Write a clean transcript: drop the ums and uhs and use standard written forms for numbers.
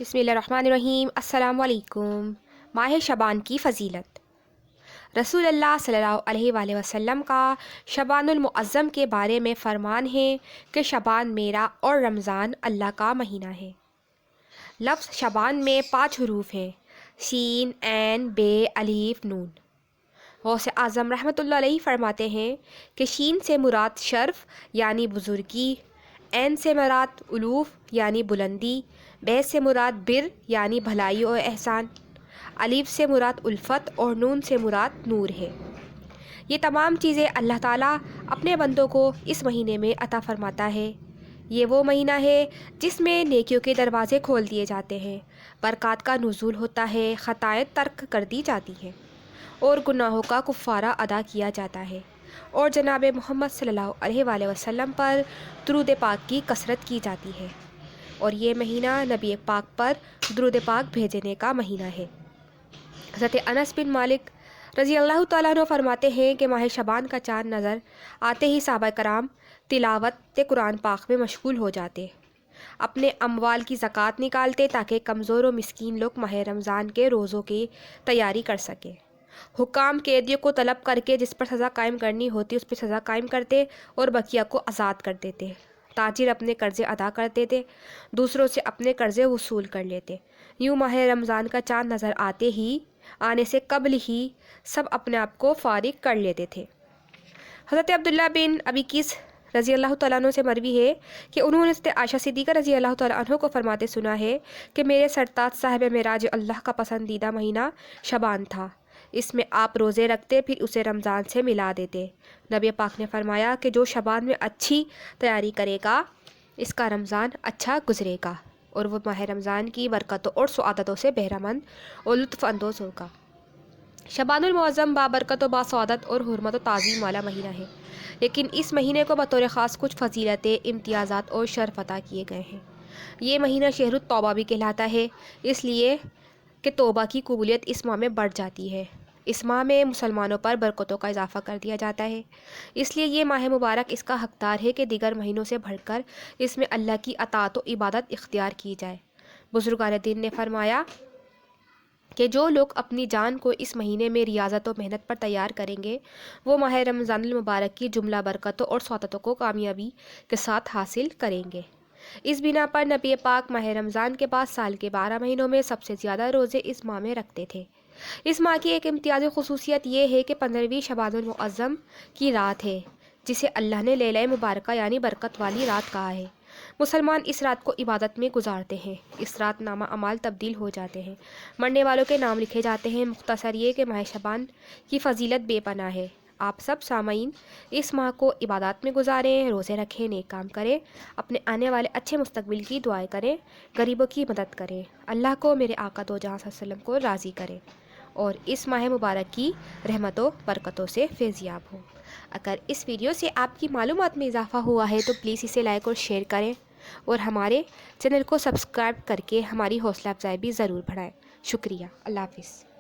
بسم اللہ الرحمن الرحیم۔ السلام علیکم۔ ماہ شعبان کی فضیلت۔ رسول اللہ صلی اللہ علیہ وآلہ وسلم کا شعبان المعظم کے بارے میں فرمان ہے کہ شعبان میرا اور رمضان اللہ کا مہینہ ہے۔ لفظ شعبان میں 5 حروف ہیں: سین، عین، بے، الف، نون۔ غوث اعظم رحمۃ اللہ علیہ فرماتے ہیں کہ شین سے مراد شرف یعنی بزرگی، عین سے مراد علوف یعنی بلندی، بے سے مراد بر یعنی بھلائی اور احسان، الف سے مراد الفت اور نون سے مراد نور ہے۔ یہ تمام چیزیں اللہ تعالیٰ اپنے بندوں کو اس مہینے میں عطا فرماتا ہے۔ یہ وہ مہینہ ہے جس میں نیکیوں کے دروازے کھول دیے جاتے ہیں، برکات کا نزول ہوتا ہے، خطائیں ترک کر دی جاتی ہیں اور گناہوں کا کفارہ ادا کیا جاتا ہے، اور جناب محمد صلی اللہ علیہ وآلہ وسلم پر درود پاک کی کثرت کی جاتی ہے، اور یہ مہینہ نبی پاک پر درود پاک بھیجنے کا مہینہ ہے۔ حضرت انس بن مالک رضی اللہ تعالیٰ عنہ فرماتے ہیں کہ ماہ شعبان کا چاند نظر آتے ہی صحابہ کرام تلاوت قرآن پاک میں مشغول ہو جاتے، اپنے اموال کی زکوٰۃ نکالتے تاکہ کمزور و مسکین لوگ ماہ رمضان کے روزوں کی تیاری کر سکیں۔ حکام قیدیوں کو طلب کر کے جس پر سزا قائم کرنی ہوتی اس پر سزا قائم کرتے اور بقیہ کو آزاد کر دیتے۔ تاجر اپنے قرضے ادا کرتے تھے، دوسروں سے اپنے قرضے وصول کر لیتے۔ یوں ماہ رمضان کا چاند نظر آنے سے قبل ہی سب اپنے آپ کو فارغ کر لیتے تھے۔ حضرت عبداللہ بن ابی قیس رضی اللہ تعالیٰ عنہ سے مروی ہے کہ انہوں نے حضرت عائشہ صدیقہ رضی اللہ تعالیٰ عنہ کو فرماتے سنا ہے کہ میرے سرتاج صاحب معراج اللہ کا پسندیدہ مہینہ شعبان تھا، اس میں آپ روزے رکھتے پھر اسے رمضان سے ملا دیتے۔ نبی پاک نے فرمایا کہ جو شعبان میں اچھی تیاری کرے گا اس کا رمضان اچھا گزرے گا اور وہ ماہ رمضان کی برکتوں اور سعادتوں سے بہرہ مند اور لطف اندوز ہوگا۔ شعبان المعظم بابرکت و باسعادت اور حرمت و تعظیم والا مہینہ ہے، لیکن اس مہینے کو بطور خاص کچھ فضیلتیں، امتیازات اور شرف عطا کیے گئے ہیں۔ یہ مہینہ شہر التوبہ بھی کہلاتا ہے، اس لیے کہ توبہ کی قبولیت اس ماہ میں بڑھ جاتی ہے۔ اس ماہ میں مسلمانوں پر برکتوں کا اضافہ کر دیا جاتا ہے، اس لیے یہ ماہ مبارک اس کا حقدار ہے کہ دیگر مہینوں سے بڑھ کر اس میں اللہ کی اطاعت و عبادت اختیار کی جائے۔ بزرگان دین نے فرمایا کہ جو لوگ اپنی جان کو اس مہینے میں ریاضت و محنت پر تیار کریں گے وہ ماہ رمضان المبارک کی جملہ برکتوں اور سعادتوں کو کامیابی کے ساتھ حاصل کریں گے۔ اس بنا پر نبی پاک ماہ رمضان کے بعد سال کے 12 مہینوں میں سب سے زیادہ روزے اس ماہ میں رکھتے تھے۔ اس ماہ کی ایک امتیازی خصوصیت یہ ہے کہ 15ویں شعبان المعظم کی رات ہے، جسے اللہ نے لیلہ مبارکہ یعنی برکت والی رات کہا ہے۔ مسلمان اس رات کو عبادت میں گزارتے ہیں، اس رات نامہ اعمال تبدیل ہو جاتے ہیں، مرنے والوں کے نام لکھے جاتے ہیں۔ مختصر یہ کہ ماہ شعبان کی فضیلت بے پناہ ہے۔ آپ سب سامعین اس ماہ کو عبادات میں گزاریں، روزے رکھیں، نیک کام کریں، اپنے آنے والے اچھے مستقبل کی دعائیں کریں، غریبوں کی مدد کریں، اللہ کو میرے آقا دو جہاں صلی اللہ علیہ وسلم کو راضی کریں اور اس ماہ مبارک کی رحمتوں برکتوں سے فیضیاب ہو۔ اگر اس ویڈیو سے آپ کی معلومات میں اضافہ ہوا ہے تو پلیز اسے لائک اور شیئر کریں اور ہمارے چینل کو سبسکرائب کر کے ہماری حوصلہ افزائی بھی ضرور بڑھائیں۔ شکریہ۔ اللہ حافظ۔